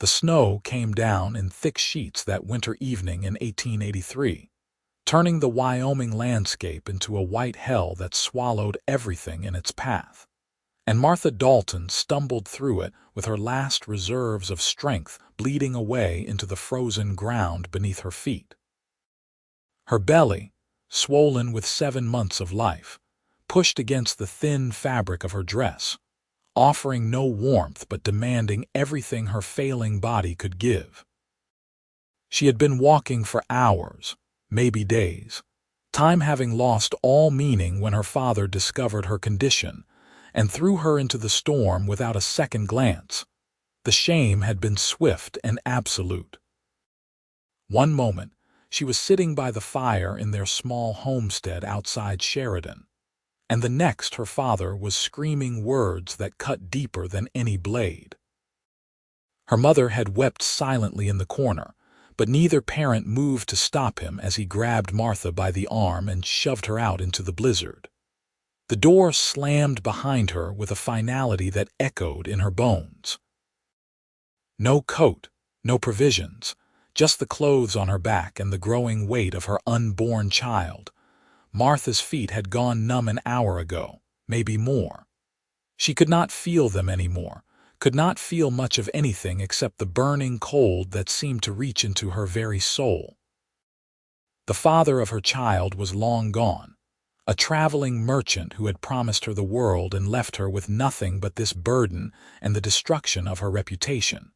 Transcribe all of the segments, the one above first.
The snow came down in thick sheets that winter evening in 1883, turning the Wyoming landscape into a white hell that swallowed everything in its path. And Martha Dalton stumbled through it with her last reserves of strength bleeding away into the frozen ground beneath her feet. Her belly, swollen with 7 months of life, pushed against the thin fabric of her dress, offering no warmth but demanding everything her failing body could give. She had been walking for hours, maybe days, time having lost all meaning when her father discovered her condition and threw her into the storm without a second glance. The shame had been swift and absolute. One moment, she was sitting by the fire in their small homestead outside Sheridan, and the next her father was screaming words that cut deeper than any blade. Her mother had wept silently in the corner, but neither parent moved to stop him as he grabbed Martha by the arm and shoved her out into the blizzard. The door slammed behind her with a finality that echoed in her bones. No coat, no provisions, just the clothes on her back and the growing weight of her unborn child. Martha's feet had gone numb an hour ago, maybe more. She could not feel them anymore, could not feel much of anything except the burning cold that seemed to reach into her very soul. The father of her child was long gone, a traveling merchant who had promised her the world and left her with nothing but this burden and the destruction of her reputation.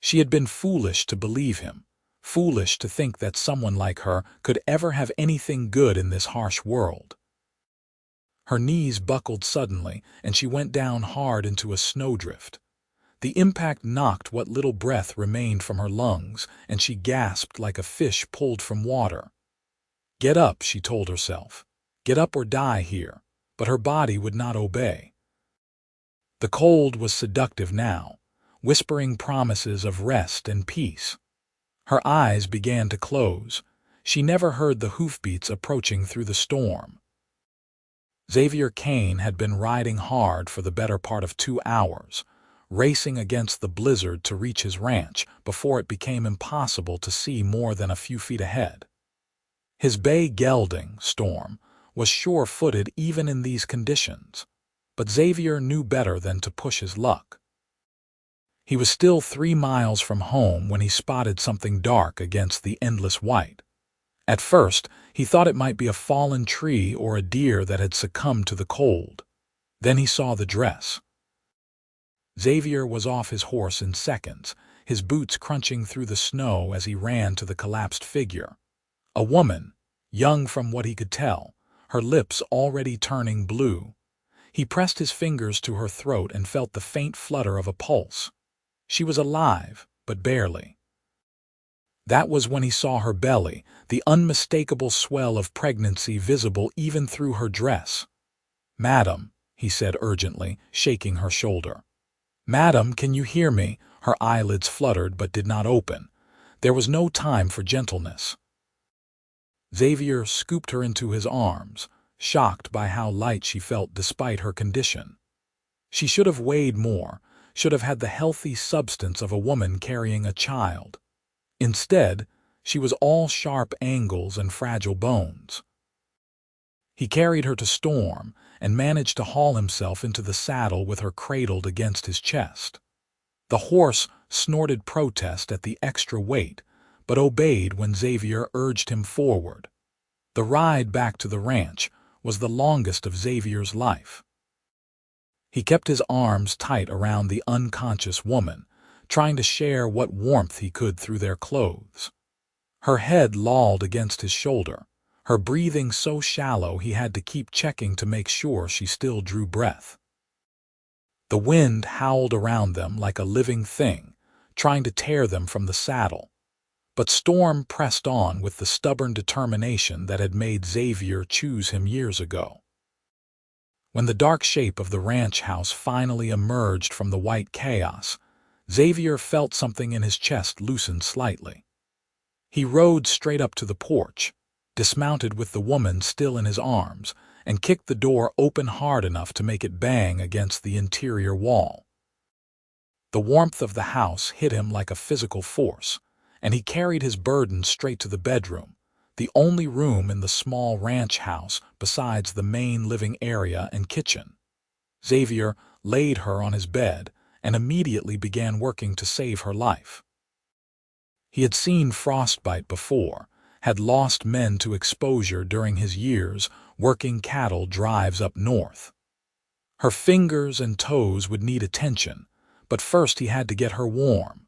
She had been foolish to believe him, foolish to think that someone like her could ever have anything good in this harsh world. Her knees buckled suddenly, and she went down hard into a snowdrift. The impact knocked what little breath remained from her lungs, and she gasped like a fish pulled from water. Get up, she told herself. Get up or die here, but her body would not obey. The cold was seductive now, whispering promises of rest and peace. Her eyes began to close. She never heard the hoofbeats approaching through the storm. Xavier Kane had been riding hard for the better part of 2 hours, racing against the blizzard to reach his ranch before it became impossible to see more than a few feet ahead. His bay gelding, Storm, was sure-footed even in these conditions, but Xavier knew better than to push his luck. He was still 3 miles from home when he spotted something dark against the endless white. At first, he thought it might be a fallen tree or a deer that had succumbed to the cold. Then he saw the dress. Xavier was off his horse in seconds, his boots crunching through the snow as he ran to the collapsed figure. A woman, young from what he could tell, her lips already turning blue. He pressed his fingers to her throat and felt the faint flutter of a pulse. She was alive, but barely. That was when he saw her belly, the unmistakable swell of pregnancy visible even through her dress. "Madam," he said urgently, shaking her shoulder. "Madam, can you hear me?" Her eyelids fluttered but did not open. There was no time for gentleness. Xavier scooped her into his arms, shocked by how light she felt despite her condition. She should have weighed more, should have had the healthy substance of a woman carrying a child. Instead, she was all sharp angles and fragile bones. He carried her to Storm and managed to haul himself into the saddle with her cradled against his chest. The horse snorted protest at the extra weight, but obeyed when Xavier urged him forward. The ride back to the ranch was the longest of Xavier's life. He kept his arms tight around the unconscious woman, trying to share what warmth he could through their clothes. Her head lolled against his shoulder, her breathing so shallow he had to keep checking to make sure she still drew breath. The wind howled around them like a living thing, trying to tear them from the saddle. But Storm pressed on with the stubborn determination that had made Xavier choose him years ago. When the dark shape of the ranch house finally emerged from the white chaos, Xavier felt something in his chest loosen slightly. He rode straight up to the porch, dismounted with the woman still in his arms, and kicked the door open hard enough to make it bang against the interior wall. The warmth of the house hit him like a physical force, and he carried his burden straight to the bedroom, the only room in the small ranch house besides the main living area and kitchen. Xavier laid her on his bed and immediately began working to save her life. He had seen frostbite before, had lost men to exposure during his years working cattle drives up north. Her fingers and toes would need attention, but first he had to get her warm.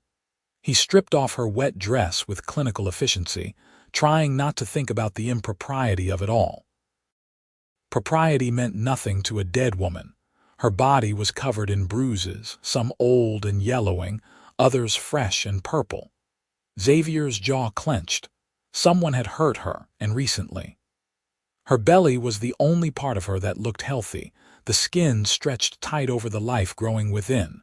He stripped off her wet dress with clinical efficiency, trying not to think about the impropriety of it all. Propriety meant nothing to a dead woman. Her body was covered in bruises, some old and yellowing, others fresh and purple. Xavier's jaw clenched. Someone had hurt her, and recently. Her belly was the only part of her that looked healthy, the skin stretched tight over the life growing within.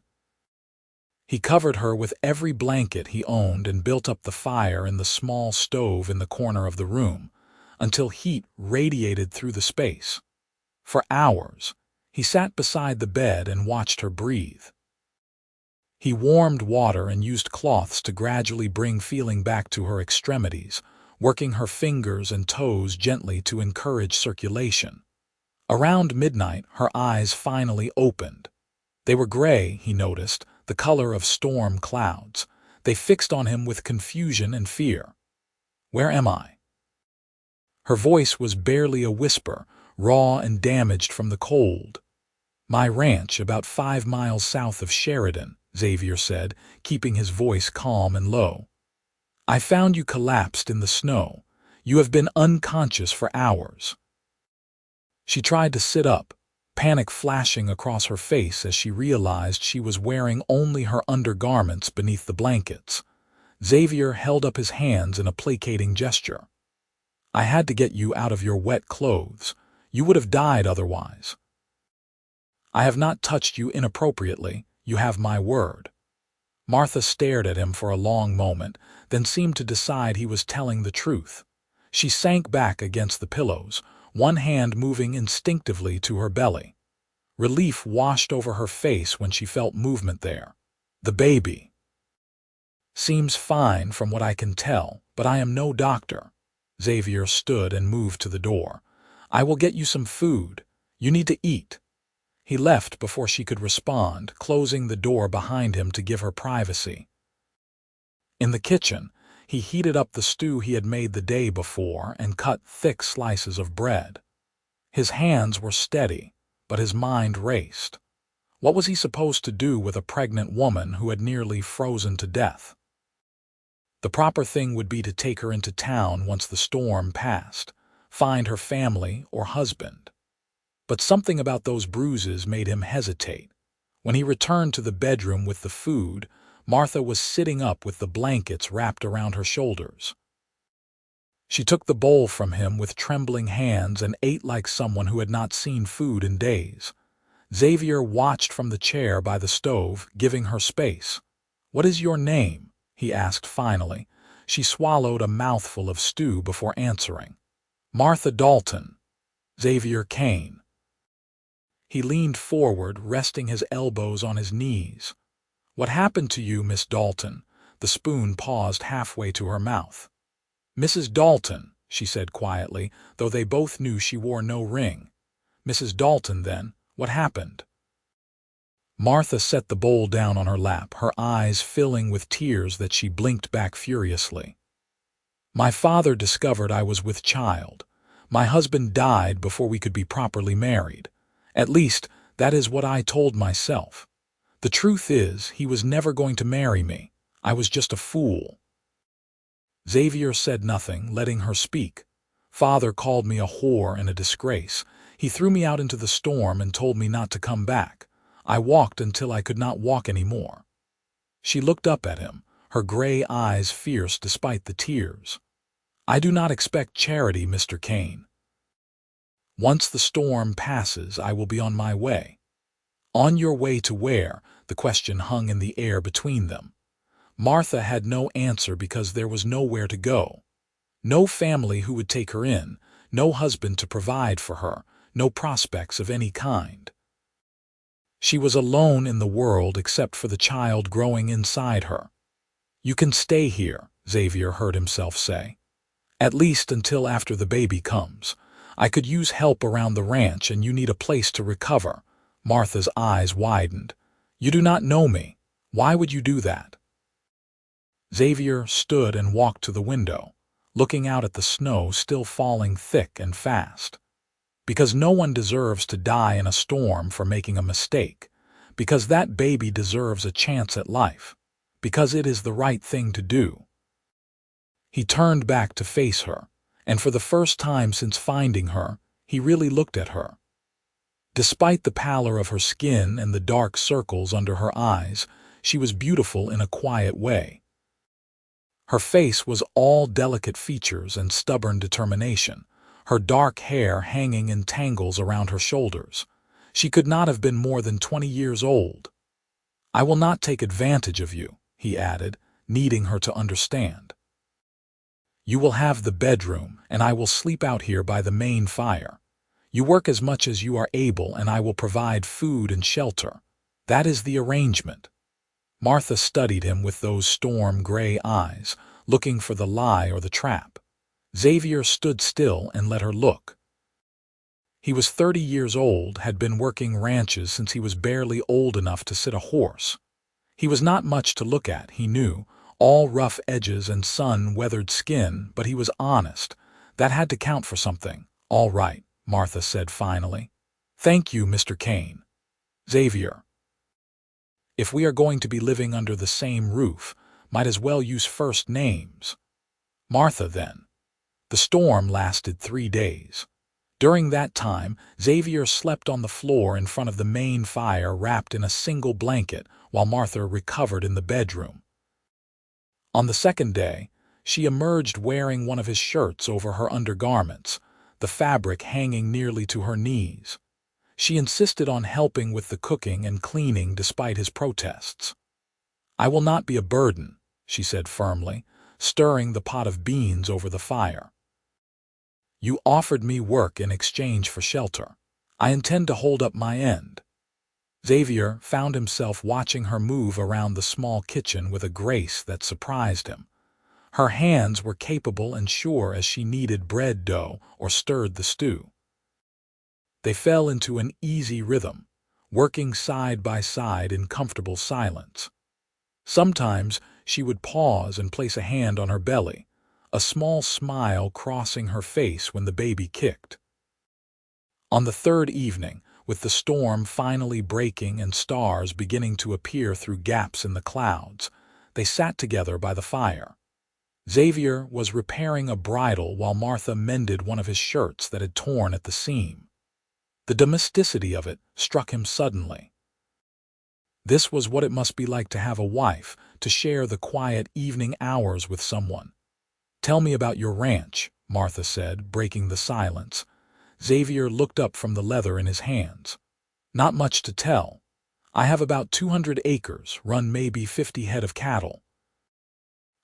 He covered her with every blanket he owned and built up the fire in the small stove in the corner of the room, until heat radiated through the space. For hours, he sat beside the bed and watched her breathe. He warmed water and used cloths to gradually bring feeling back to her extremities, working her fingers and toes gently to encourage circulation. Around midnight, her eyes finally opened. They were gray, he noticed, the color of storm clouds. They fixed on him with confusion and fear. "Where am I?" Her voice was barely a whisper, raw and damaged from the cold. "My ranch, about 5 miles south of Sheridan," Xavier said, keeping his voice calm and low. "I found you collapsed in the snow. You have been unconscious for hours." She tried to sit up, panic flashing across her face as she realized she was wearing only her undergarments beneath the blankets. Xavier held up his hands in a placating gesture. "I had to get you out of your wet clothes. You would have died otherwise. I have not touched you inappropriately. You have my word." Martha stared at him for a long moment, then seemed to decide he was telling the truth. She sank back against the pillows, one hand moving instinctively to her belly. Relief washed over her face when she felt movement there. "The baby seems fine from what I can tell, but I am no doctor." Xavier stood and moved to the door. "I will get you some food. You need to eat." He left before she could respond, closing the door behind him to give her privacy. In the kitchen, he heated up the stew he had made the day before and cut thick slices of bread. His hands were steady, but his mind raced. What was he supposed to do with a pregnant woman who had nearly frozen to death? The proper thing would be to take her into town once the storm passed, find her family or husband. But something about those bruises made him hesitate. When he returned to the bedroom with the food, Martha was sitting up with the blankets wrapped around her shoulders. She took the bowl from him with trembling hands and ate like someone who had not seen food in days. Xavier watched from the chair by the stove, giving her space. "What is your name?" he asked finally. She swallowed a mouthful of stew before answering. "Martha Dalton. Xavier Kane." He leaned forward, resting his elbows on his knees. "What happened to you, Miss Dalton?" The spoon paused halfway to her mouth. "Mrs. Dalton," she said quietly, though they both knew she wore no ring. "Mrs. Dalton, then, what happened?" Martha set the bowl down on her lap, her eyes filling with tears that she blinked back furiously. "My father discovered I was with child. My husband died before we could be properly married. At least, that is what I told myself. The truth is, he was never going to marry me. I was just a fool." Xavier said nothing, letting her speak. "Father called me a whore and a disgrace. He threw me out into the storm and told me not to come back. I walked until I could not walk any more." She looked up at him, her gray eyes fierce despite the tears. "I do not expect charity, Mr. Kane. Once the storm passes, I will be on my way." "On your way to where?" The question hung in the air between them. Martha had no answer because there was nowhere to go. No family who would take her in, no husband to provide for her, no prospects of any kind. She was alone in the world except for the child growing inside her. "You can stay here," Xavier heard himself say. "At least until after the baby comes. I could use help around the ranch and you need a place to recover." Martha's eyes widened. "You do not know me. Why would you do that?" Xavier stood and walked to the window, looking out at the snow still falling thick and fast. "Because no one deserves to die in a storm for making a mistake. Because that baby deserves a chance at life. Because it is the right thing to do." He turned back to face her, and for the first time since finding her, he really looked at her. Despite the pallor of her skin and the dark circles under her eyes, she was beautiful in a quiet way. Her face was all delicate features and stubborn determination, her dark hair hanging in tangles around her shoulders. She could not have been more than 20 years old. "I will not take advantage of you," he added, needing her to understand. "You will have the bedroom, and I will sleep out here by the main fire. You work as much as you are able, and I will provide food and shelter. That is the arrangement." Martha studied him with those storm-gray eyes, looking for the lie or the trap. Xavier stood still and let her look. He was 30 years old, had been working ranches since he was barely old enough to sit a horse. He was not much to look at, he knew, all rough edges and sun-weathered skin, but he was honest. That had to count for something. "All right," Martha said finally. "Thank you, Mr. Kane." "Xavier. If we are going to be living under the same roof, might as well use first names." "Martha, then." The storm lasted 3 days. During that time, Xavier slept on the floor in front of the main fire wrapped in a single blanket while Martha recovered in the bedroom. On the second day, she emerged wearing one of his shirts over her undergarments, the fabric hanging nearly to her knees. She insisted on helping with the cooking and cleaning despite his protests. "I will not be a burden," she said firmly, stirring the pot of beans over the fire. "You offered me work in exchange for shelter. I intend to hold up my end." Xavier found himself watching her move around the small kitchen with a grace that surprised him. Her hands were capable and sure as she kneaded bread dough or stirred the stew. They fell into an easy rhythm, working side by side in comfortable silence. Sometimes she would pause and place a hand on her belly, a small smile crossing her face when the baby kicked. On the third evening, with the storm finally breaking and stars beginning to appear through gaps in the clouds, they sat together by the fire. Xavier was repairing a bridle while Martha mended one of his shirts that had torn at the seam. The domesticity of it struck him suddenly. This was what it must be like to have a wife, to share the quiet evening hours with someone. "Tell me about your ranch," Martha said, breaking the silence. Xavier looked up from the leather in his hands. "Not much to tell. I have about 200 acres, run maybe 50 head of cattle.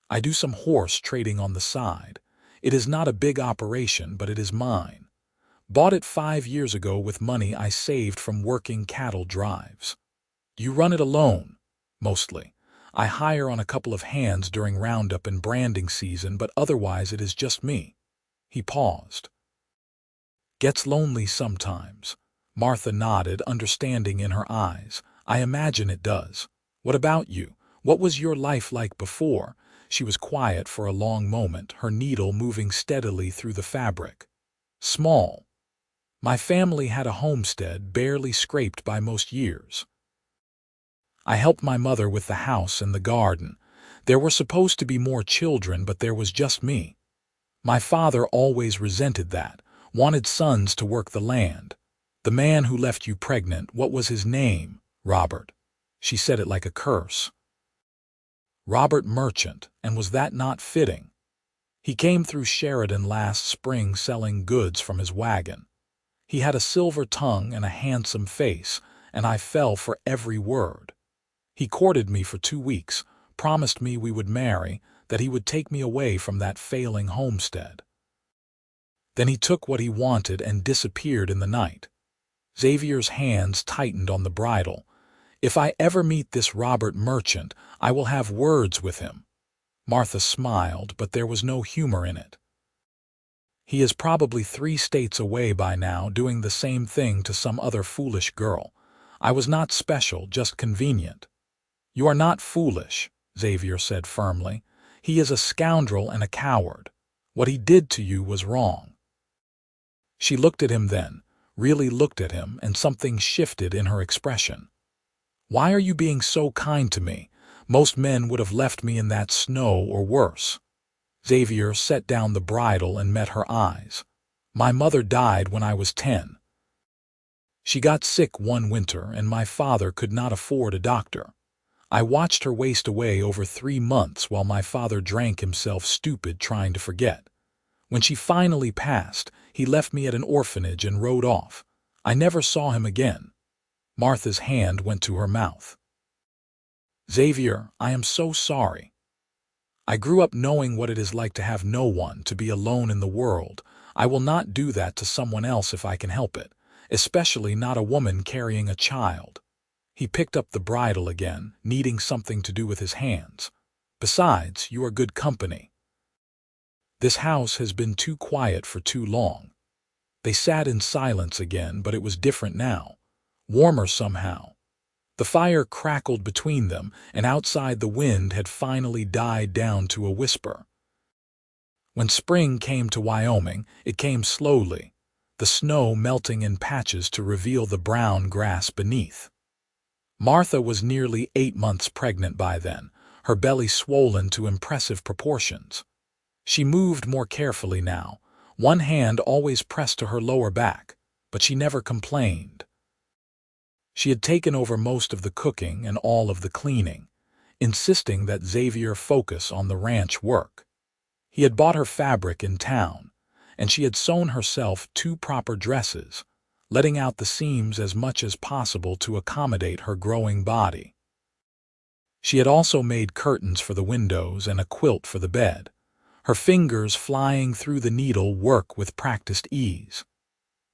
I do some horse trading on the side. It is not a big operation, but it is mine. Bought it 5 years ago with money I saved from working cattle drives. You run it alone, mostly. I hire on a couple of hands during roundup and branding season, but otherwise it is just me." He paused. "Gets lonely sometimes." Martha nodded, understanding in her eyes. "I imagine it does. What about you? What was your life like before?" She was quiet for a long moment, her needle moving steadily through the fabric. "Small. My family had a homestead, barely scraped by most years. I helped my mother with the house and the garden. There were supposed to be more children, but there was just me. My father always resented that, wanted sons to work the land. The man who left you pregnant, what was his name?" "Robert." She said it like a curse. "Robert Merchant, and was that not fitting? He came through Sheridan last spring selling goods from his wagon. He had a silver tongue and a handsome face, and I fell for every word. He courted me for 2 weeks, promised me we would marry, that he would take me away from that failing homestead. Then he took what he wanted and disappeared in the night." Xavier's hands tightened on the bridle, If I ever meet this Robert Merchant, I will have words with him." Martha smiled, but there was no humor in it. "He is probably 3 states away by now doing the same thing to some other foolish girl. I was not special, just convenient." "You are not foolish," Xavier said firmly. "He is a scoundrel and a coward. What he did to you was wrong." She looked at him then, really looked at him, and something shifted in her expression. "Why are you being so kind to me? Most men would have left me in that snow or worse." Xavier set down the bridle and met her eyes. "My mother died when I was 10. She got sick one winter, and my father could not afford a doctor. I watched her waste away over 3 months while my father drank himself stupid trying to forget. When she finally passed, he left me at an orphanage and rode off. I never saw him again." Martha's hand went to her mouth. "Xavier, I am so sorry. I grew up knowing what it is like to have no one, to be alone in the world. I will not do that to someone else if I can help it, especially not a woman carrying a child." He picked up the bridle again, needing something to do with his hands. "Besides, you are good company. This house has been too quiet for too long." They sat in silence again, but it was different now. Warmer somehow. The fire crackled between them, and outside the wind had finally died down to a whisper. When spring came to Wyoming, it came slowly, the snow melting in patches to reveal the brown grass beneath. Martha was nearly 8 months pregnant by then, her belly swollen to impressive proportions. She moved more carefully now, one hand always pressed to her lower back, but she never complained. She had taken over most of the cooking and all of the cleaning, insisting that Xavier focus on the ranch work. He had bought her fabric in town, and she had sewn herself 2 proper dresses, letting out the seams as much as possible to accommodate her growing body. She had also made curtains for the windows and a quilt for the bed, her fingers flying through the needle work with practiced ease.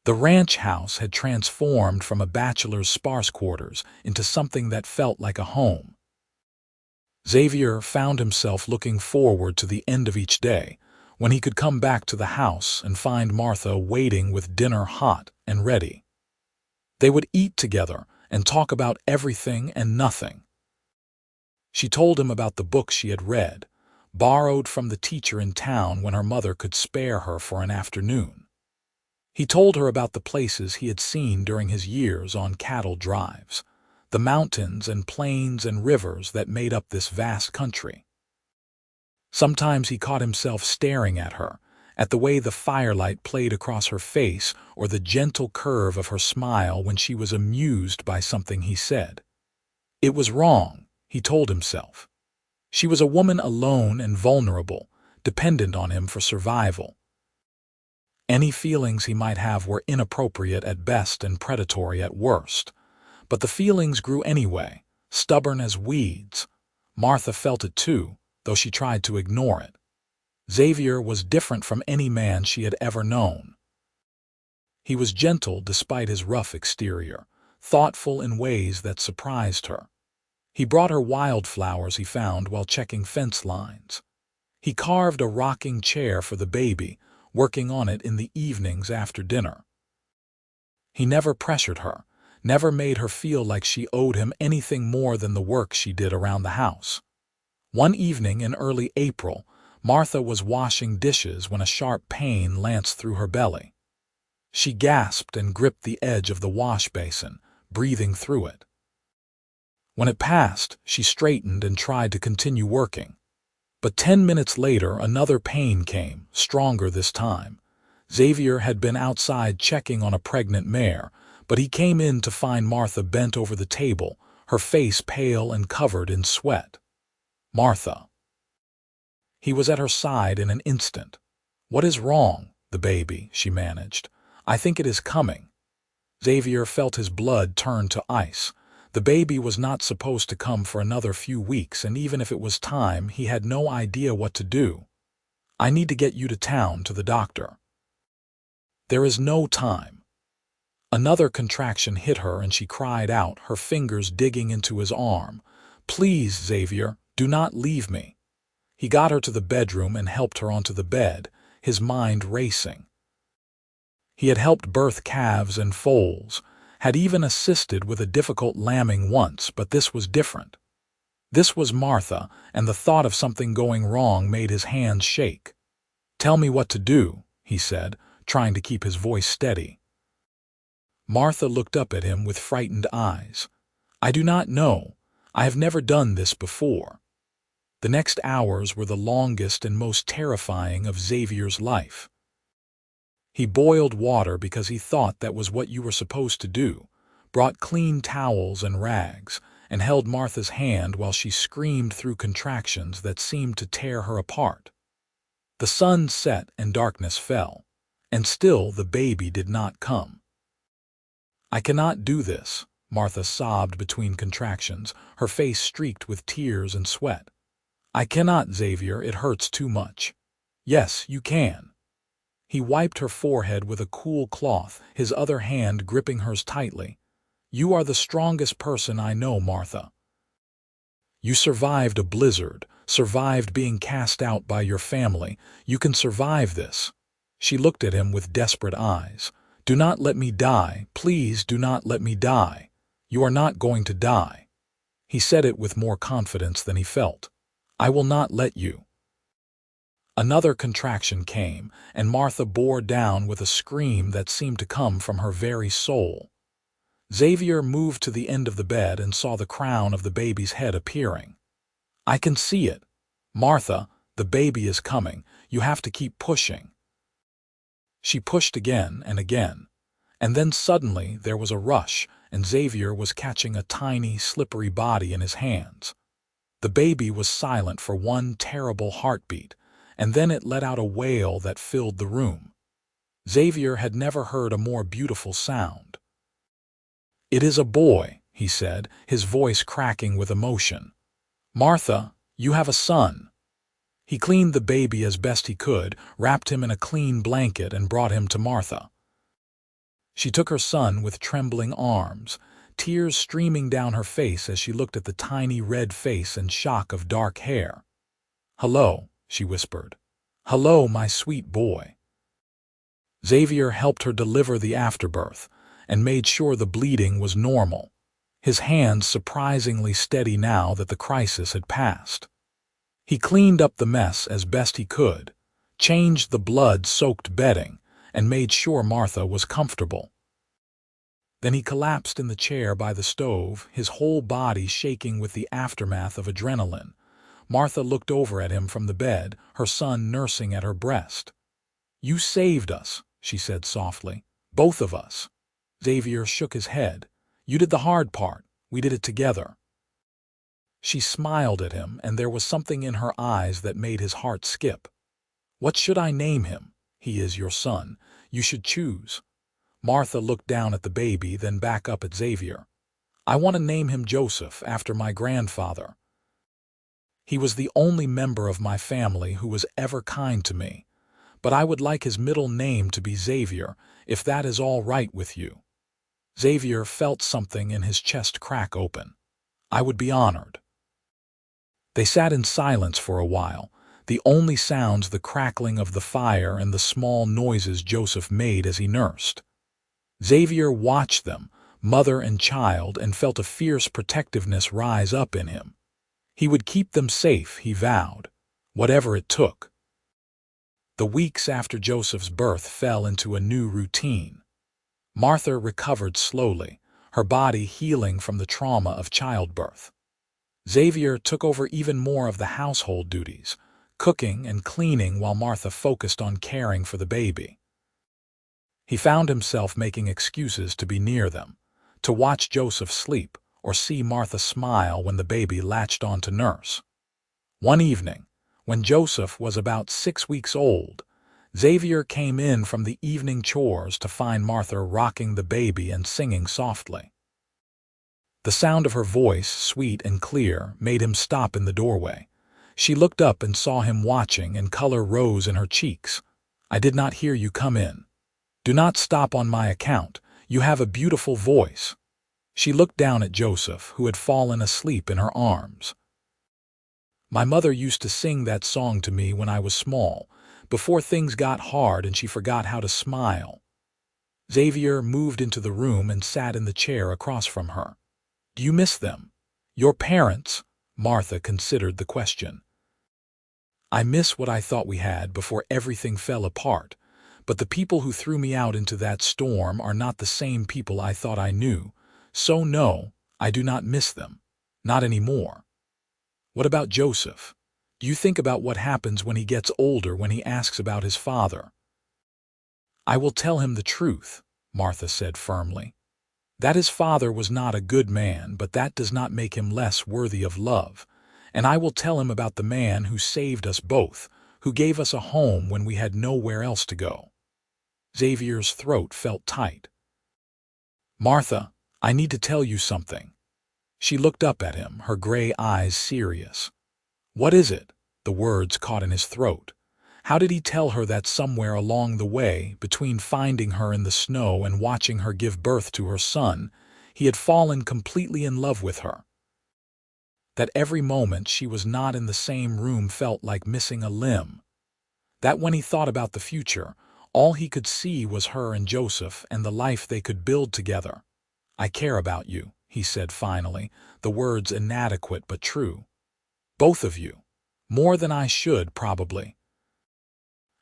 The ranch house had transformed from a bachelor's sparse quarters into something that felt like a home. Xavier found himself looking forward to the end of each day, when he could come back to the house and find Martha waiting with dinner hot and ready. They would eat together and talk about everything and nothing. She told him about the books she had read, borrowed from the teacher in town when her mother could spare her for an afternoon. He told her about the places he had seen during his years on cattle drives, the mountains and plains and rivers that made up this vast country. Sometimes he caught himself staring at her, at the way the firelight played across her face or the gentle curve of her smile when she was amused by something he said. It was wrong, he told himself. She was a woman alone and vulnerable, dependent on him for survival. Any feelings he might have were inappropriate at best and predatory at worst. But the feelings grew anyway, stubborn as weeds. Martha felt it too, though she tried to ignore it. Xavier was different from any man she had ever known. He was gentle despite his rough exterior, thoughtful in ways that surprised her. He brought her wildflowers he found while checking fence lines. He carved a rocking chair for the baby, working on it in the evenings after dinner. He never pressured her, never made her feel like she owed him anything more than the work she did around the house. One evening in early April, Martha was washing dishes when a sharp pain lanced through her belly. She gasped and gripped the edge of the wash basin, breathing through it. When it passed, she straightened and tried to continue working. But 10 minutes later, another pain came, stronger this time. Xavier had been outside checking on a pregnant mare, but he came in to find Martha bent over the table, her face pale and covered in sweat. "Martha." He was at her side in an instant. "What is wrong, the baby?" she managed. "I think it is coming." Xavier felt his blood turn to ice. The baby was not supposed to come for another few weeks, and even if it was time, he had no idea what to do. "I need to get you to town to the doctor." "There is no time." Another contraction hit her and she cried out, her fingers digging into his arm. "Please, Xavier, do not leave me." He got her to the bedroom and helped her onto the bed, his mind racing. He had helped birth calves and foals, had even assisted with a difficult lambing once, but this was different. This was Martha, and the thought of something going wrong made his hands shake. "Tell me what to do," he said, trying to keep his voice steady. Martha looked up at him with frightened eyes. "I do not know. I have never done this before." The next hours were the longest and most terrifying of Xavier's life. He boiled water because he thought that was what you were supposed to do, brought clean towels and rags, and held Martha's hand while she screamed through contractions that seemed to tear her apart. The sun set and darkness fell, and still the baby did not come. "I cannot do this," Martha sobbed between contractions, her face streaked with tears and sweat. "I cannot, Xavier, it hurts too much." "Yes, you can." He wiped her forehead with a cool cloth, his other hand gripping hers tightly. "You are the strongest person I know, Martha. You survived a blizzard, survived being cast out by your family. You can survive this." She looked at him with desperate eyes. "Do not let me die. Please do not let me die. You are not going to die." He said it with more confidence than he felt. "I will not let you." Another contraction came, and Martha bore down with a scream that seemed to come from her very soul. Xavier moved to the end of the bed and saw the crown of the baby's head appearing. "I can see it. Martha, the baby is coming. You have to keep pushing." She pushed again, and then suddenly there was a rush, and Xavier was catching a tiny, slippery body in his hands. The baby was silent for one terrible heartbeat, and then it let out a wail that filled the room. Xavier had never heard a more beautiful sound. "It is a boy," he said, his voice cracking with emotion. "Martha, you have a son." He cleaned the baby as best he could, wrapped him in a clean blanket, and brought him to Martha. She took her son with trembling arms, tears streaming down her face as she looked at the tiny red face and shock of dark hair. "Hello," she whispered. "Hello, my sweet boy." Xavier helped her deliver the afterbirth and made sure the bleeding was normal, his hands surprisingly steady now that the crisis had passed. He cleaned up the mess as best he could, changed the blood-soaked bedding, and made sure Martha was comfortable. Then he collapsed in the chair by the stove, his whole body shaking with the aftermath of adrenaline. Martha looked over at him from the bed, her son nursing at her breast. "You saved us," she said softly. "Both of us." Xavier shook his head. "You did the hard part. We did it together." She smiled at him, and there was something in her eyes that made his heart skip. "What should I name him? He is your son. You should choose." Martha looked down at the baby, then back up at Xavier. "I want to name him Joseph, after my grandfather. He was the only member of my family who was ever kind to me. But I would like his middle name to be Xavier, if that is all right with you." Xavier felt something in his chest crack open. "I would be honored." They sat in silence for a while, the only sounds the crackling of the fire and the small noises Joseph made as he nursed. Xavier watched them, mother and child, and felt a fierce protectiveness rise up in him. He would keep them safe, he vowed, whatever it took. The weeks after Joseph's birth fell into a new routine. Martha recovered slowly, her body healing from the trauma of childbirth. Xavier took over even more of the household duties, cooking and cleaning while Martha focused on caring for the baby. He found himself making excuses to be near them, to watch Joseph sleep or see Martha smile when the baby latched on to nurse. One evening, when Joseph was about 6 weeks old, Xavier came in from the evening chores to find Martha rocking the baby and singing softly. The sound of her voice, sweet and clear, made him stop in the doorway. She looked up and saw him watching, and color rose in her cheeks. "I did not hear you come in. Do not stop on my account. You have a beautiful voice." She looked down at Joseph, who had fallen asleep in her arms. "My mother used to sing that song to me when I was small, before things got hard and she forgot how to smile." Xavier moved into the room and sat in the chair across from her. "Do you miss them? Your parents?" Martha considered the question. "I miss what I thought we had before everything fell apart, but the people who threw me out into that storm are not the same people I thought I knew, so no, I do not miss them. Not anymore." "What about Joseph? Do you think about what happens when he gets older, when he asks about his father?" "I will tell him the truth," Martha said firmly. "That his father was not a good man, but that does not make him less worthy of love. And I will tell him about the man who saved us both, who gave us a home when we had nowhere else to go." Xavier's throat felt tight. "Martha, I need to tell you something." She looked up at him, her gray eyes serious. "What is it?" The words caught in his throat. How did he tell her that somewhere along the way, between finding her in the snow and watching her give birth to her son, he had fallen completely in love with her? That every moment she was not in the same room felt like missing a limb. That when he thought about the future, all he could see was her and Joseph and the life they could build together. "I care about you," he said finally, the words inadequate but true. "Both of you. More than I should, probably.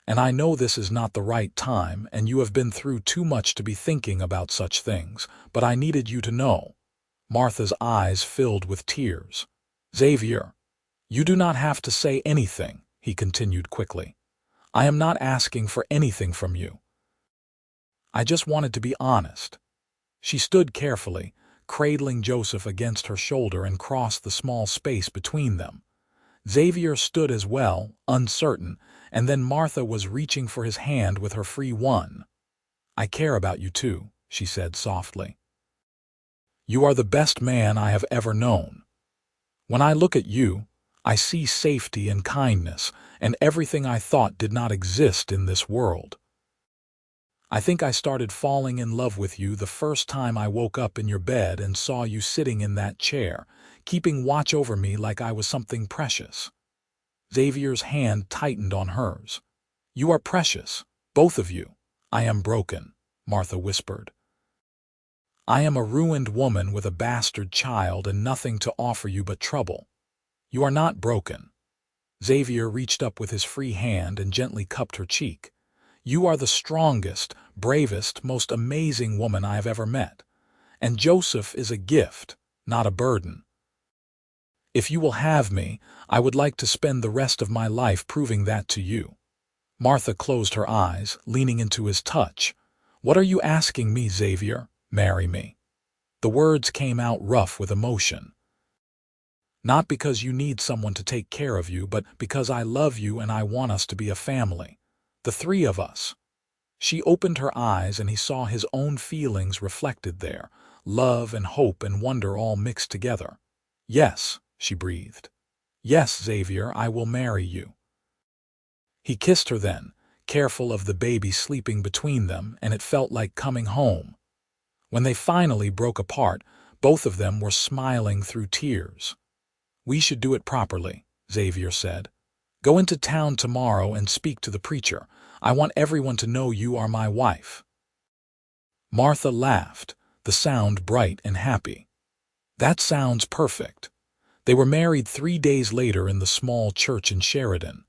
And I know this is not the right time, and you have been through too much to be thinking about such things, but I needed you to know." Martha's eyes filled with tears. "Xavier, you do not have to say anything," he continued quickly. "I am not asking for anything from you. I just wanted to be honest." She stood carefully, cradling Joseph against her shoulder, and crossed the small space between them. Xavier stood as well, uncertain, and then Martha was reaching for his hand with her free one. "I care about you too," she said softly. "You are the best man I have ever known. When I look at you, I see safety and kindness, and everything I thought did not exist in this world. I think I started falling in love with you the first time I woke up in your bed and saw you sitting in that chair, keeping watch over me like I was something precious." Xavier's hand tightened on hers. "You are precious, both of you." "I am broken," Martha whispered. "I am a ruined woman with a bastard child and nothing to offer you but trouble." "You are not broken." Xavier reached up with his free hand and gently cupped her cheek. "You are the strongest, bravest, most amazing woman I have ever met. And Joseph is a gift, not a burden. If you will have me, I would like to spend the rest of my life proving that to you." Martha closed her eyes, leaning into his touch. "What are you asking me, Xavier? Marry me." The words came out rough with emotion. "Not because you need someone to take care of you, but because I love you and I want us to be a family. The three of us." She opened her eyes and he saw his own feelings reflected there, love and hope and wonder all mixed together. "Yes," she breathed. "Yes, Xavier, I will marry you." He kissed her then, careful of the baby sleeping between them, and it felt like coming home. When they finally broke apart, both of them were smiling through tears. "We should do it properly," Xavier said. "Go into town tomorrow and speak to the preacher. I want everyone to know you are my wife." Martha laughed, the sound bright and happy. "That sounds perfect." They were married 3 days later in the small church in Sheridan.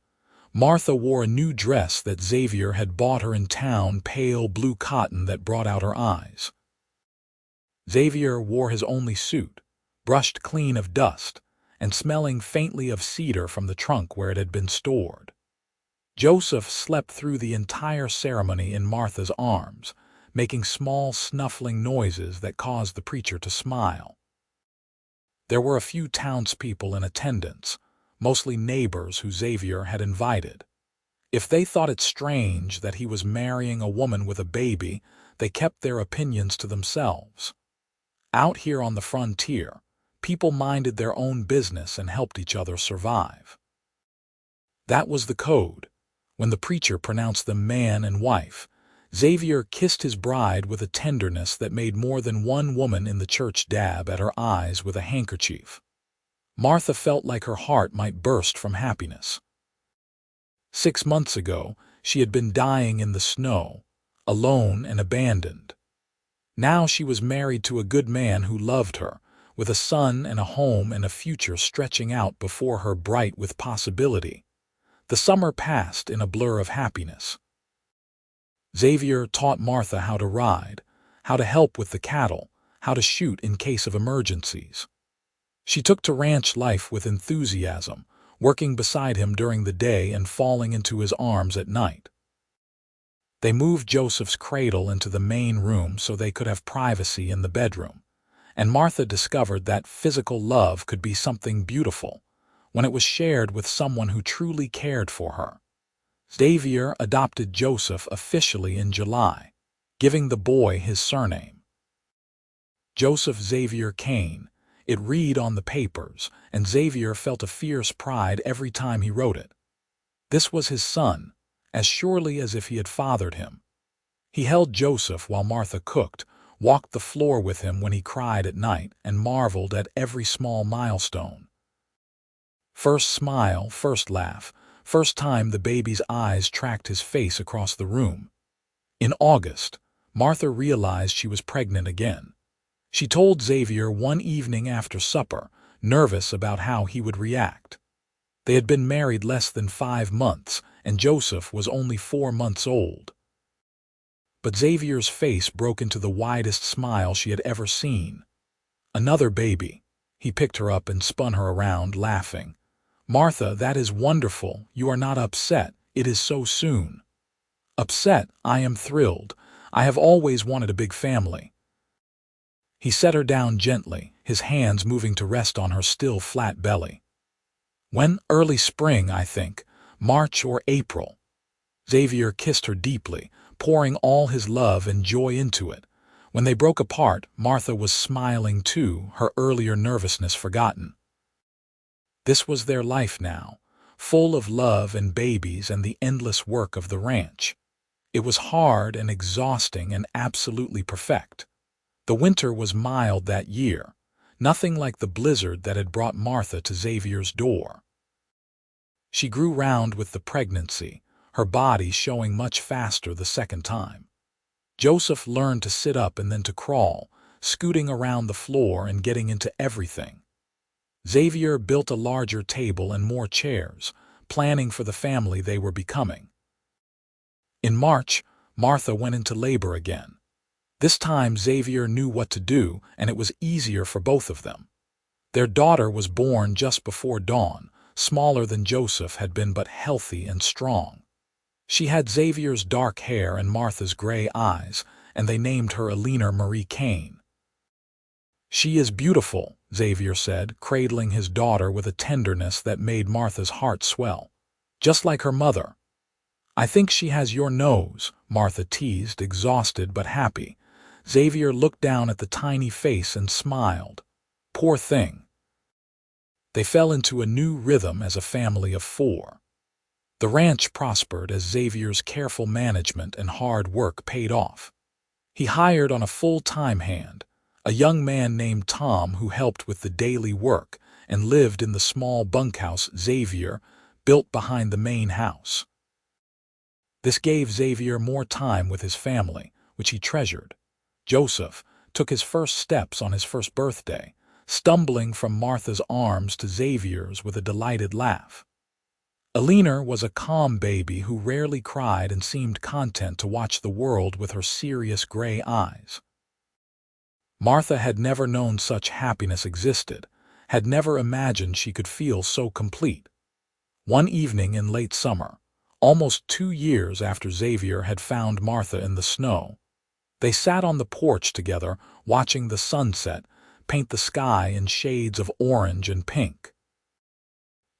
Martha wore a new dress that Xavier had bought her in town, pale blue cotton that brought out her eyes. Xavier wore his only suit, brushed clean of dust, and smelling faintly of cedar from the trunk where it had been stored. Joseph slept through the entire ceremony in Martha's arms, making small snuffling noises that caused the preacher to smile. There were a few townspeople in attendance, mostly neighbors who Xavier had invited. If they thought it strange that he was marrying a woman with a baby, they kept their opinions to themselves. Out here on the frontier, people minded their own business and helped each other survive. That was the code. When the preacher pronounced them man and wife, Xavier kissed his bride with a tenderness that made more than one woman in the church dab at her eyes with a handkerchief. Martha felt like her heart might burst from happiness. 6 months ago, she had been dying in the snow, alone and abandoned. Now she was married to a good man who loved her, with a son and a home and a future stretching out before her bright with possibility. The summer passed in a blur of happiness. Xavier taught Martha how to ride, how to help with the cattle, how to shoot in case of emergencies. She took to ranch life with enthusiasm, working beside him during the day and falling into his arms at night. They moved Joseph's cradle into the main room so they could have privacy in the bedroom, and Martha discovered that physical love could be something beautiful when it was shared with someone who truly cared for her. Xavier adopted Joseph officially in July, giving the boy his surname. Joseph Xavier Kane. It read on the papers, and Xavier felt a fierce pride every time he wrote it. This was his son, as surely as if he had fathered him. He held Joseph while Martha cooked, walked the floor with him when he cried at night, and marveled at every small milestone. First smile, first laugh, first time the baby's eyes tracked his face across the room. In August, Martha realized she was pregnant again. She told Xavier one evening after supper, nervous about how he would react. They had been married less than 5 months, and Joseph was only 4 months old. But Xavier's face broke into the widest smile she had ever seen. Another baby. He picked her up and spun her around, laughing. "Martha, that is wonderful. You are not upset. It is so soon." "Upset? I am thrilled. I have always wanted a big family." He set her down gently, his hands moving to rest on her still flat belly. "When? Early spring, I think. March or April." Xavier kissed her deeply, pouring all his love and joy into it. When they broke apart, Martha was smiling too, her earlier nervousness forgotten. This was their life now, full of love and babies and the endless work of the ranch. It was hard and exhausting and absolutely perfect. The winter was mild that year, nothing like the blizzard that had brought Martha to Xavier's door. She grew round with the pregnancy, her body showing much faster the second time. Joseph learned to sit up and then to crawl, scooting around the floor and getting into everything. Xavier built a larger table and more chairs, planning for the family they were becoming. In March, Martha went into labor again. This time Xavier knew what to do, and it was easier for both of them. Their daughter was born just before dawn, smaller than Joseph had been but healthy and strong. She had Xavier's dark hair and Martha's gray eyes, and they named her Eleanor Marie Kane. "She is beautiful," Xavier said, cradling his daughter with a tenderness that made Martha's heart swell. "Just like her mother." "I think she has your nose," Martha teased, exhausted but happy. Xavier looked down at the tiny face and smiled. Poor thing. They fell into a new rhythm as a family of 4. The ranch prospered as Xavier's careful management and hard work paid off. He hired on a full-time hand, a young man named Tom who helped with the daily work and lived in the small bunkhouse Xavier built behind the main house. This gave Xavier more time with his family, which he treasured. Joseph took his first steps on his first birthday, stumbling from Martha's arms to Xavier's with a delighted laugh. Eleanor was a calm baby who rarely cried and seemed content to watch the world with her serious gray eyes. Martha had never known such happiness existed, had never imagined she could feel so complete. One evening in late summer, almost 2 years after Xavier had found Martha in the snow, they sat on the porch together, watching the sunset paint the sky in shades of orange and pink.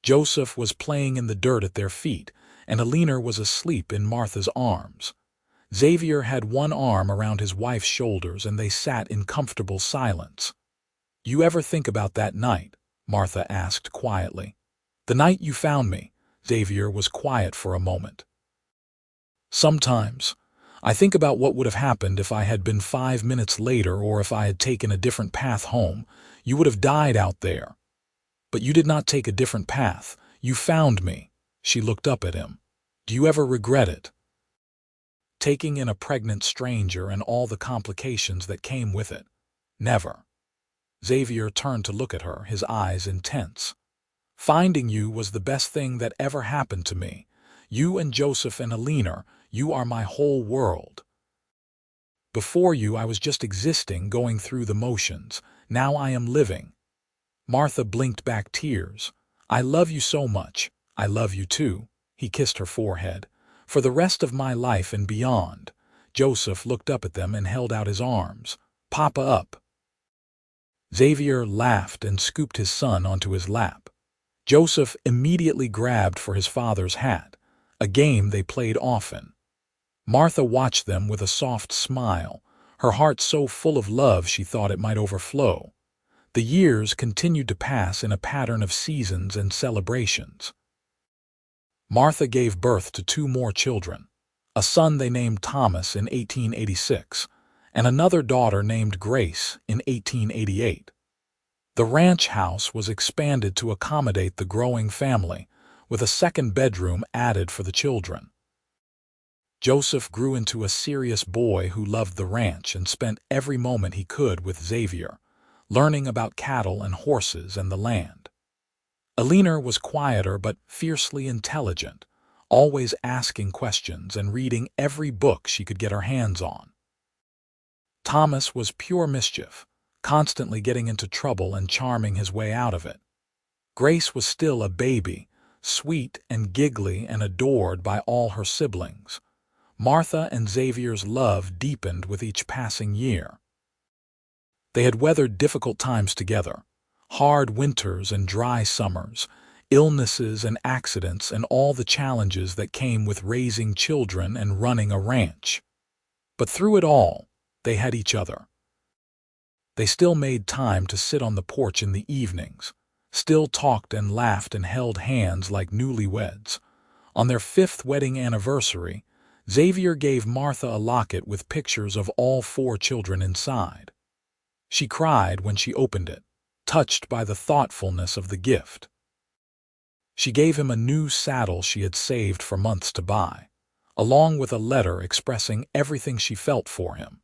Joseph was playing in the dirt at their feet, and Eleanor was asleep in Martha's arms. Xavier had one arm around his wife's shoulders, and they sat in comfortable silence. "You ever think about that night?" Martha asked quietly. "The night you found me." Xavier was quiet for a moment. "Sometimes. I think about what would have happened if I had been 5 minutes later or if I had taken a different path home. You would have died out there. But you did not take a different path. You found me. She looked up at him. Do you ever regret it? Taking in a pregnant stranger and all the complications that came with it. Never. Xavier turned to look at her, his eyes intense. Finding you was the best thing that ever happened to me. You and Joseph and Alina, you are my whole world. Before you, I was just existing, going through the motions. Now I am living. Martha blinked back tears. I love you so much. I love you too. He kissed her forehead. For the rest of my life and beyond. Joseph looked up at them and held out his arms. Papa up. Xavier laughed and scooped his son onto his lap. Joseph immediately grabbed for his father's hat, a game they played often. Martha watched them with a soft smile, her heart so full of love she thought it might overflow. The years continued to pass in a pattern of seasons and celebrations. Martha gave birth to 2 more children, a son they named Thomas in 1886, and another daughter named Grace in 1888. The ranch house was expanded to accommodate the growing family, with a second bedroom added for the children. Joseph grew into a serious boy who loved the ranch and spent every moment he could with Xavier, learning about cattle and horses and the land. Alina was quieter but fiercely intelligent, always asking questions and reading every book she could get her hands on. Thomas was pure mischief, constantly getting into trouble and charming his way out of it. Grace was still a baby, sweet and giggly and adored by all her siblings. Martha and Xavier's love deepened with each passing year. They had weathered difficult times together, hard winters and dry summers, illnesses and accidents and all the challenges that came with raising children and running a ranch. But through it all, they had each other. They still made time to sit on the porch in the evenings, still talked and laughed and held hands like newlyweds. On their 5th wedding anniversary, Xavier gave Martha a locket with pictures of all 4 children inside. She cried when she opened it, touched by the thoughtfulness of the gift. She gave him a new saddle she had saved for months to buy, along with a letter expressing everything she felt for him.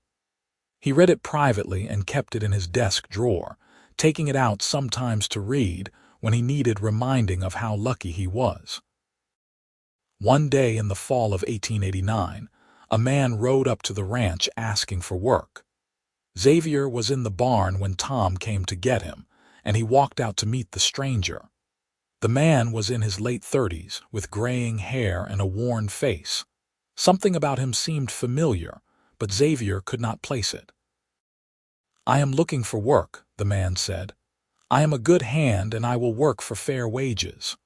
He read it privately and kept it in his desk drawer, taking it out sometimes to read when he needed reminding of how lucky he was. One day in the fall of 1889, a man rode up to the ranch asking for work. Xavier was in the barn when Tom came to get him, and he walked out to meet the stranger. The man was in his late 30s, with graying hair and a worn face. Something about him seemed familiar, but Xavier could not place it. I am looking for work, the man said. I am a good hand and I will work for fair wages.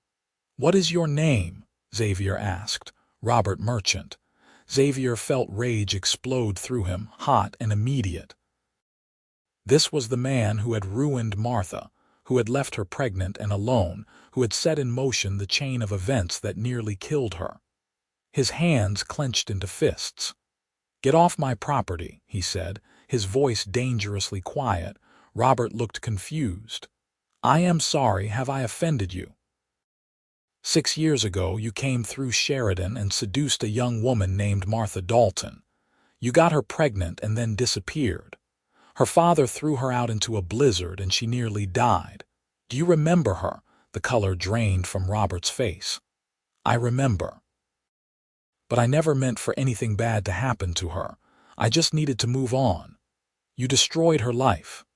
What is your name? Xavier asked. Robert Merchant. Xavier felt rage explode through him, hot and immediate. This was the man who had ruined Martha, who had left her pregnant and alone, who had set in motion the chain of events that nearly killed her. His hands clenched into fists. Get off my property, he said, his voice dangerously quiet. Robert looked confused. I am sorry, have I offended you? 6 years ago, you came through Sheridan and seduced a young woman named Martha Dalton. You got her pregnant and then disappeared. Her father threw her out into a blizzard and she nearly died. Do you remember her? The color drained from Robert's face. I remember. But I never meant for anything bad to happen to her. I just needed to move on. You destroyed her life.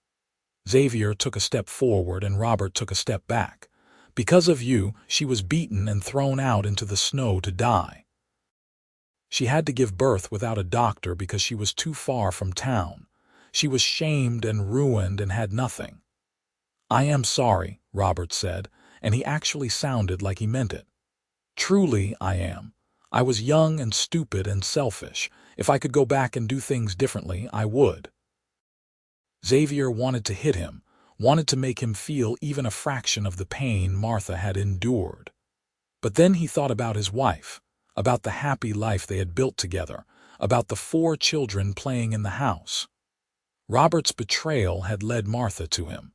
Xavier took a step forward and Robert took a step back. Because of you, she was beaten and thrown out into the snow to die. She had to give birth without a doctor because she was too far from town. She was shamed and ruined and had nothing. I am sorry, Robert said, and he actually sounded like he meant it. Truly, I am. I was young and stupid and selfish. If I could go back and do things differently, I would. Xavier wanted to hit him, wanted to make him feel even a fraction of the pain Martha had endured. But then he thought about his wife, about the happy life they had built together, about the 4 children playing in the house. Robert's betrayal had led Martha to him.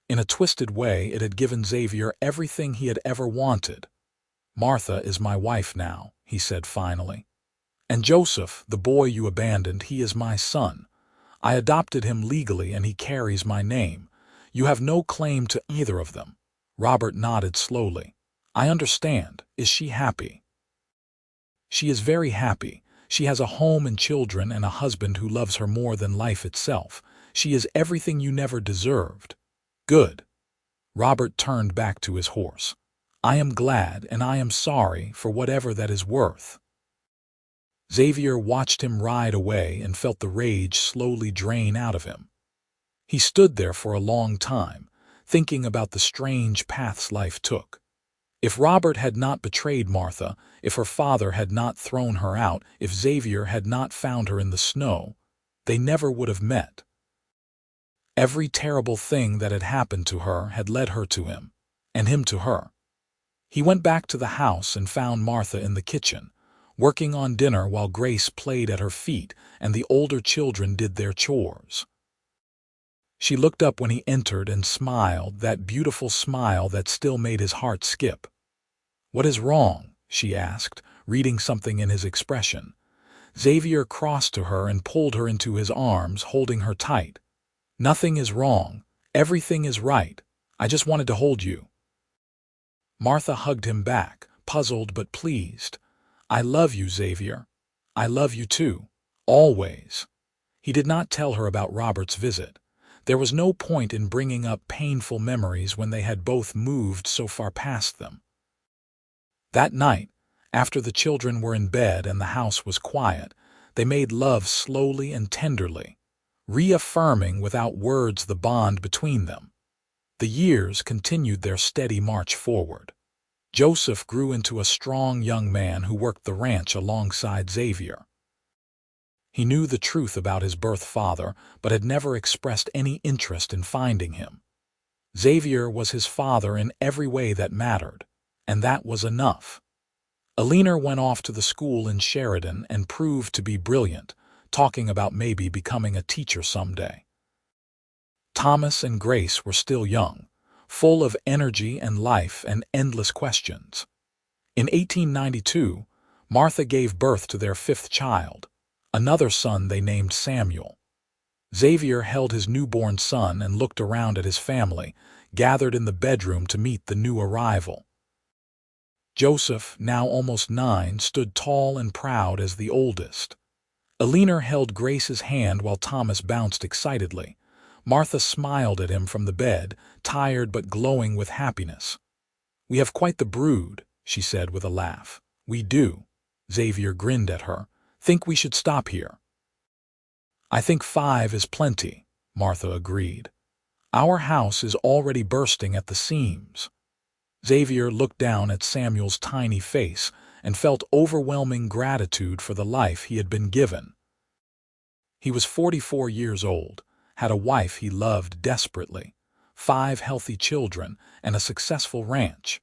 In a twisted way, it had given Xavier everything he had ever wanted. "Martha is my wife now," he said finally. "And Joseph, the boy you abandoned, he is my son. I adopted him legally and he carries my name. You have no claim to either of them." Robert nodded slowly. "I understand. Is she happy?" "She is very happy. She has a home and children and a husband who loves her more than life itself. She is everything you never deserved." "Good." Robert turned back to his horse. "I am glad and I am sorry for whatever that is worth." Xavier watched him ride away and felt the rage slowly drain out of him. He stood there for a long time, thinking about the strange paths life took. If Robert had not betrayed Martha, if her father had not thrown her out, if Xavier had not found her in the snow, they never would have met. Every terrible thing that had happened to her had led her to him, and him to her. He went back to the house and found Martha in the kitchen, working on dinner while Grace played at her feet and the older children did their chores. She looked up when he entered and smiled, that beautiful smile that still made his heart skip. "What is wrong?" she asked, reading something in his expression. Xavier crossed to her and pulled her into his arms, holding her tight. "Nothing is wrong. Everything is right. I just wanted to hold you." Martha hugged him back, puzzled but pleased. "I love you, Xavier. I love you too. Always." He did not tell her about Robert's visit. There was no point in bringing up painful memories when they had both moved so far past them. That night, after the children were in bed and the house was quiet, they made love slowly and tenderly, reaffirming without words the bond between them. The years continued their steady march forward. Joseph grew into a strong young man who worked the ranch alongside Xavier. He knew the truth about his birth father, but had never expressed any interest in finding him. Xavier was his father in every way that mattered, and that was enough. Alina went off to the school in Sheridan and proved to be brilliant, talking about maybe becoming a teacher someday. Thomas and Grace were still young, full of energy and life and endless questions. In 1892, Martha gave birth to their 5th child, another son they named Samuel. Xavier held his newborn son and looked around at his family, gathered in the bedroom to meet the new arrival. Joseph, now almost 9, stood tall and proud as the oldest. Alina held Grace's hand while Thomas bounced excitedly. Martha smiled at him from the bed, tired but glowing with happiness. "We have quite the brood," she said with a laugh. "We do." Xavier grinned at her. "Think we should stop here?" "I think 5 is plenty," Martha agreed. "Our house is already bursting at the seams." Xavier looked down at Samuel's tiny face and felt overwhelming gratitude for the life he had been given. He was 44 years old, had a wife he loved desperately, 5 healthy children, and a successful ranch.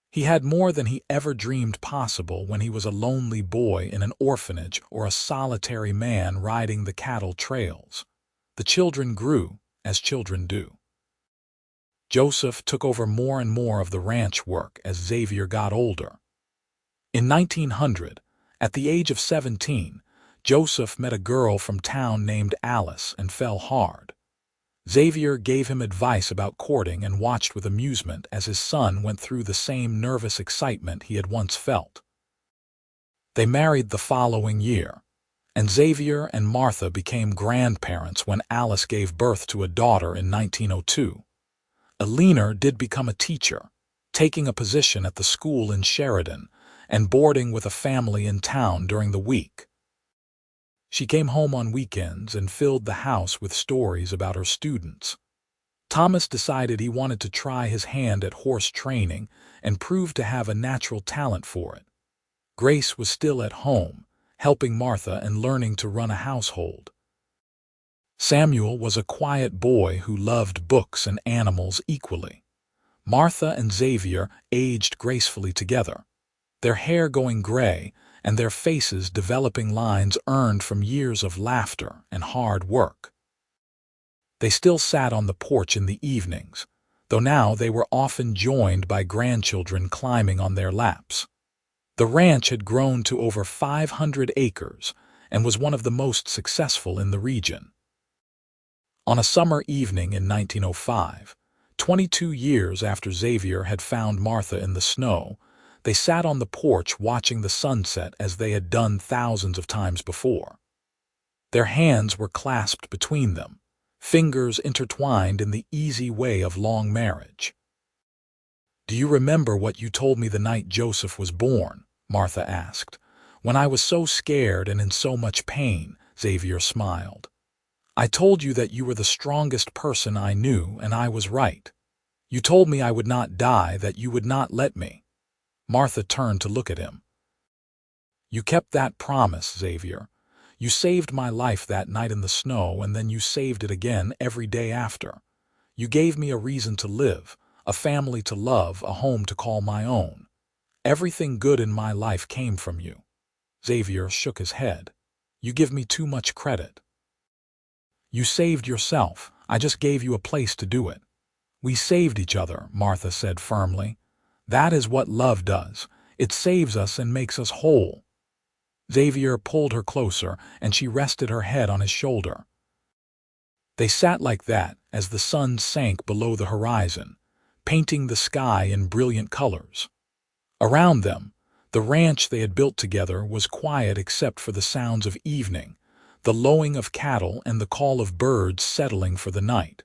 He had more than he ever dreamed possible when he was a lonely boy in an orphanage or a solitary man riding the cattle trails. The children grew, as children do. Joseph took over more and more of the ranch work as Xavier got older. In 1900, at the age of 17, Joseph met a girl from town named Alice and fell hard. Xavier gave him advice about courting and watched with amusement as his son went through the same nervous excitement he had once felt. They married the following year, and Xavier and Martha became grandparents when Alice gave birth to a daughter in 1902. Alina did become a teacher, taking a position at the school in Sheridan and boarding with a family in town during the week. She came home on weekends and filled the house with stories about her students. Thomas decided he wanted to try his hand at horse training and proved to have a natural talent for it. Grace was still at home, helping Martha and learning to run a household. Samuel was a quiet boy who loved books and animals equally. Martha and Xavier aged gracefully together, their hair going gray and their faces developing lines earned from years of laughter and hard work. They still sat on the porch in the evenings, though now they were often joined by grandchildren climbing on their laps. The ranch had grown to over 500 acres and was one of the most successful in the region. On a summer evening in 1905, 22 years after Xavier had found Martha in the snow, they sat on the porch watching the sunset as they had done thousands of times before. Their hands were clasped between them, fingers intertwined in the easy way of long marriage. "Do you remember what you told me the night Joseph was born?" Martha asked. "When I was so scared and in so much pain," Xavier smiled. "I told you that you were the strongest person I knew, and I was right. You told me I would not die, that you would not let me." Martha turned to look at him. "You kept that promise, Xavier. You saved my life that night in the snow, and then you saved it again every day after. You gave me a reason to live, a family to love, a home to call my own. Everything good in my life came from you." Xavier shook his head. "You give me too much credit. You saved yourself. I just gave you a place to do it." "We saved each other," Martha said firmly. "That is what love does. It saves us and makes us whole." Xavier pulled her closer, and she rested her head on his shoulder. They sat like that as the sun sank below the horizon, painting the sky in brilliant colors. Around them, the ranch they had built together was quiet except for the sounds of evening, the lowing of cattle and the call of birds settling for the night.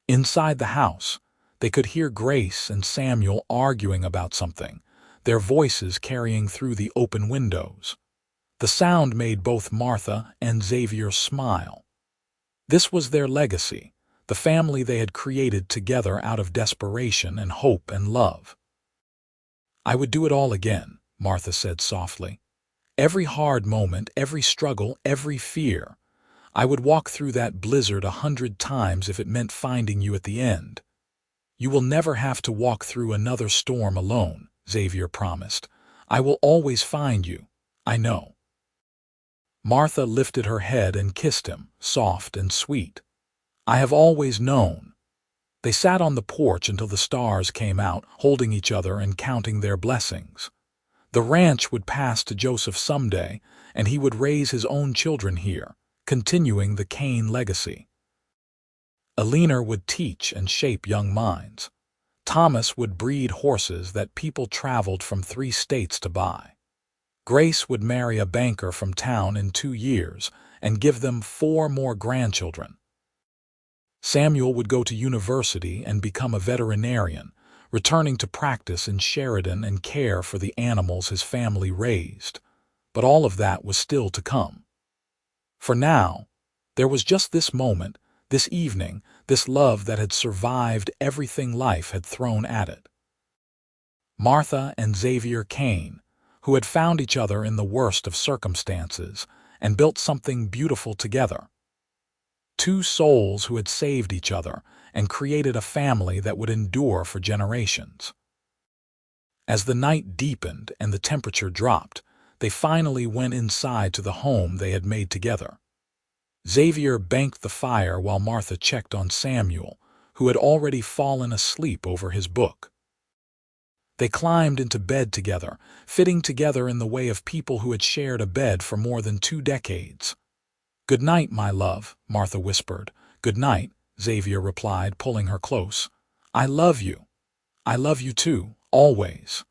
Inside the house, they could hear Grace and Samuel arguing about something, their voices carrying through the open windows. The sound made both Martha and Xavier smile. This was their legacy, the family they had created together out of desperation and hope and love. "I would do it all again," Martha said softly. "Every hard moment, every struggle, every fear. I would walk through that blizzard 100 times if it meant finding you at the end." "You will never have to walk through another storm alone," Xavier promised. "I will always find you. I know." Martha lifted her head and kissed him, soft and sweet. "I have always known." They sat on the porch until the stars came out, holding each other and counting their blessings. The ranch would pass to Joseph someday, and he would raise his own children here, continuing the Kane legacy. Eleanor would teach and shape young minds. Thomas would breed horses that people traveled from 3 states to buy. Grace would marry a banker from town in 2 years and give them 4 more grandchildren. Samuel would go to university and become a veterinarian, returning to practice in Sheridan and care for the animals his family raised. But all of that was still to come. For now, there was just this moment, this evening, this love that had survived everything life had thrown at it. Martha and Xavier Kane, who had found each other in the worst of circumstances and built something beautiful together. 2 souls who had saved each other and created a family that would endure for generations. As the night deepened and the temperature dropped, they finally went inside to the home they had made together. Xavier banked the fire while Martha checked on Samuel, who had already fallen asleep over his book. They climbed into bed together, fitting together in the way of people who had shared a bed for more than 2 decades. "Good night, my love," Martha whispered. "Good night," Xavier replied, pulling her close. "I love you. I love you too, always."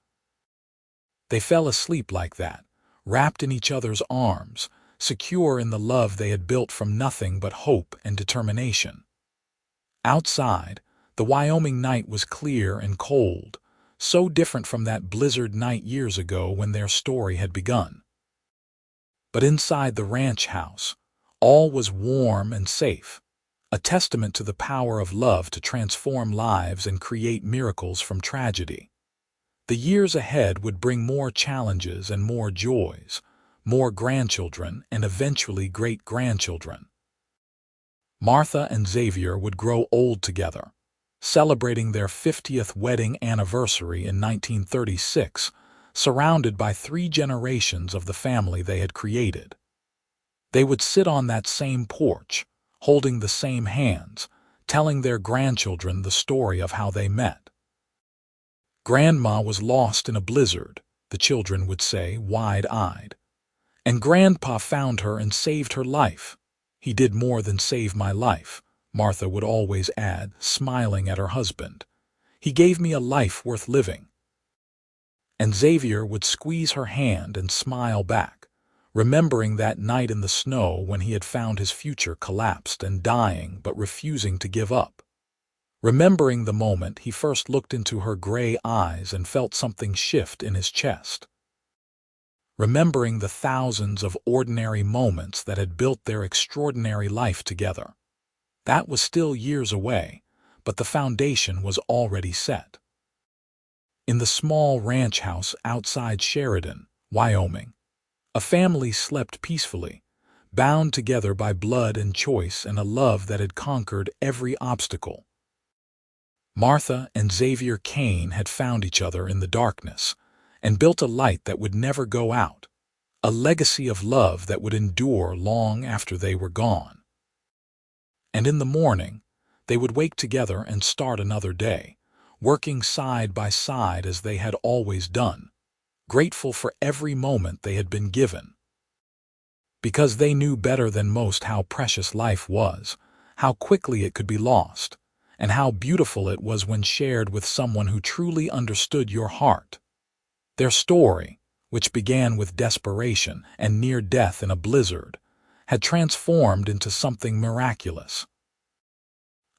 They fell asleep like that, wrapped in each other's arms, secure in the love they had built from nothing but hope and determination. Outside, the Wyoming night was clear and cold, so different from that blizzard night years ago when their story had begun. But inside the ranch house, all was warm and safe, a testament to the power of love to transform lives and create miracles from tragedy. The years ahead would bring more challenges and more joys, more grandchildren and eventually great-grandchildren. Martha and Xavier would grow old together, celebrating their 50th wedding anniversary in 1936, surrounded by 3 generations of the family they had created. They would sit on that same porch, holding the same hands, telling their grandchildren the story of how they met. "Grandma was lost in a blizzard," the children would say, wide-eyed. "And Grandpa found her and saved her life. He did more than save my life," Martha would always add, smiling at her husband. "He gave me a life worth living." And Xavier would squeeze her hand and smile back, remembering that night in the snow when he had found his future collapsed and dying but refusing to give up. Remembering the moment he first looked into her gray eyes and felt something shift in his chest. Remembering the thousands of ordinary moments that had built their extraordinary life together. That was still years away, but the foundation was already set. In the small ranch house outside Sheridan, Wyoming, a family slept peacefully, bound together by blood and choice and a love that had conquered every obstacle. Martha and Xavier Kane had found each other in the darkness and built a light that would never go out, a legacy of love that would endure long after they were gone. And in the morning, they would wake together and start another day, working side by side as they had always done, grateful for every moment they had been given. Because they knew better than most how precious life was, how quickly it could be lost, and how beautiful it was when shared with someone who truly understood your heart. Their story, which began with desperation and near death in a blizzard, had transformed into something miraculous.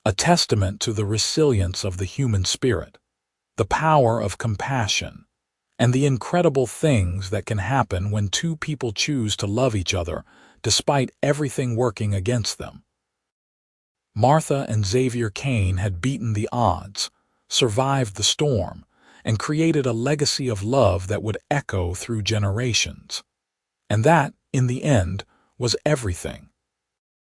A testament to the resilience of the human spirit, the power of compassion, and the incredible things that can happen when 2 people choose to love each other despite everything working against them. Martha and Xavier Kane had beaten the odds, survived the storm, and created a legacy of love that would echo through generations. And that, in the end, was everything.